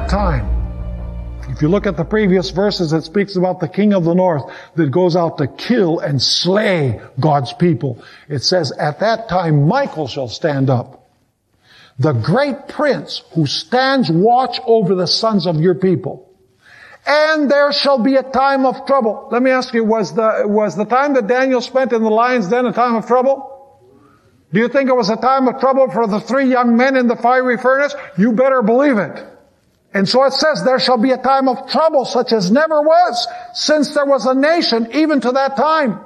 that time, if you look at the previous verses, it speaks about the king of the north that goes out to kill and slay God's people. It says, at that time Michael shall stand up, the great prince who stands watch over the sons of your people. And there shall be a time of trouble. Let me ask you, was the time that Daniel spent in the lion's den a time of trouble? Do you think it was a time of trouble for the 3 young men in the fiery furnace? You better believe it. And so it says, there shall be a time of trouble such as never was since there was a nation, even to that time.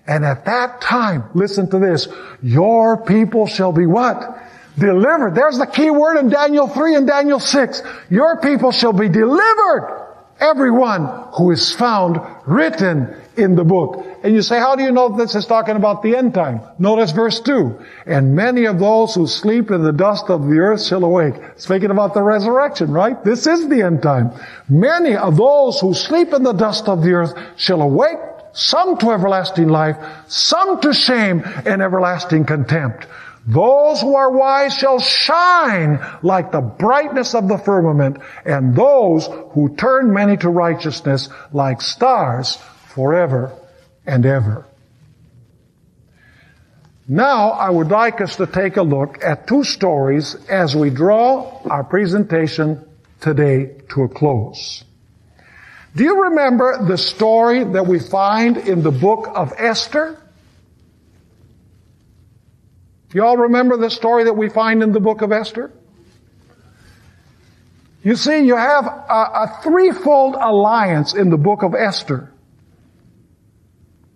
And at that time, listen to this, your people shall be what? Delivered. There's the key word in Daniel 3 and Daniel 6. Your people shall be delivered. Everyone who is found written in the book. And you say, how do you know this is talking about the end time? Notice verse 2. And many of those who sleep in the dust of the earth shall awake. Speaking about the resurrection, right? This is the end time. Many of those who sleep in the dust of the earth shall awake, some to everlasting life, some to shame and everlasting contempt. Those who are wise shall shine like the brightness of the firmament, and those who turn many to righteousness like stars forever and ever. Now, I would like us to take a look at 2 stories as we draw our presentation today to a close. Do you remember the story that we find in the book of Esther? You all remember the story that we find in the book of Esther? You see, you have a threefold alliance in the book of Esther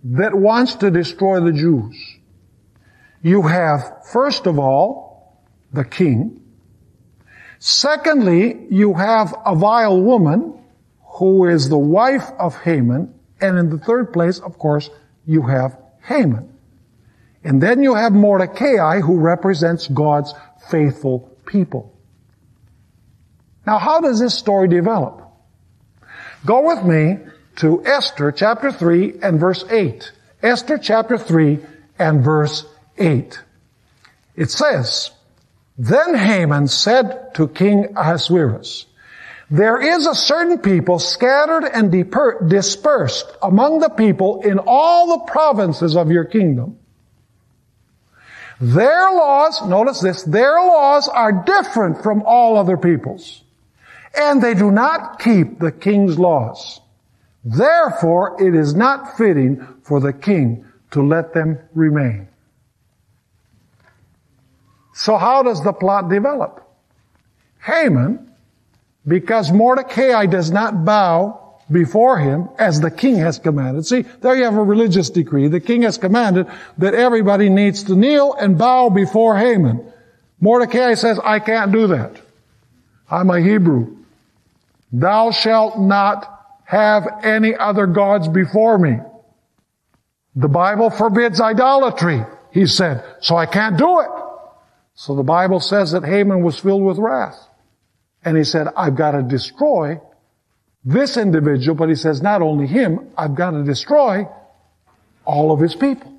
that wants to destroy the Jews. You have, first of all, the king. Secondly, you have a vile woman who is the wife of Haman. And in the third place, of course, you have Haman. And then you have Mordecai, who represents God's faithful people. Now, how does this story develop? Go with me to Esther chapter 3 and verse 8. Esther chapter 3 and verse 8. It says, Then Haman said to King Ahasuerus, There is a certain people scattered and dispersed among the people in all the provinces of your kingdom. Their laws, notice this, their laws are different from all other people's, and they do not keep the king's laws. Therefore, it is not fitting for the king to let them remain. So how does the plot develop? Haman, because Mordecai does not bow before him as the king has commanded. See, there you have a religious decree. The king has commanded that everybody needs to kneel and bow before Haman. Mordecai says, I can't do that. I'm a Hebrew. Thou shalt not have any other gods before me. The Bible forbids idolatry, he said, so I can't do it. So the Bible says that Haman was filled with wrath. And he said, I've got to destroy this individual, but he says not only him, I've got to destroy all of his people.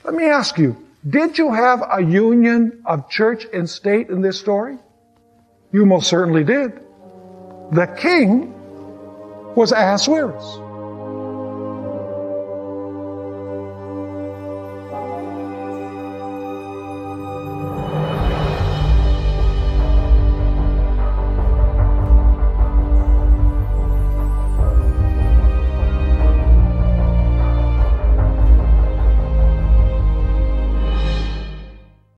Let me ask you, did you have a union of church and state in this story? You most certainly did. The king was Ahasuerus.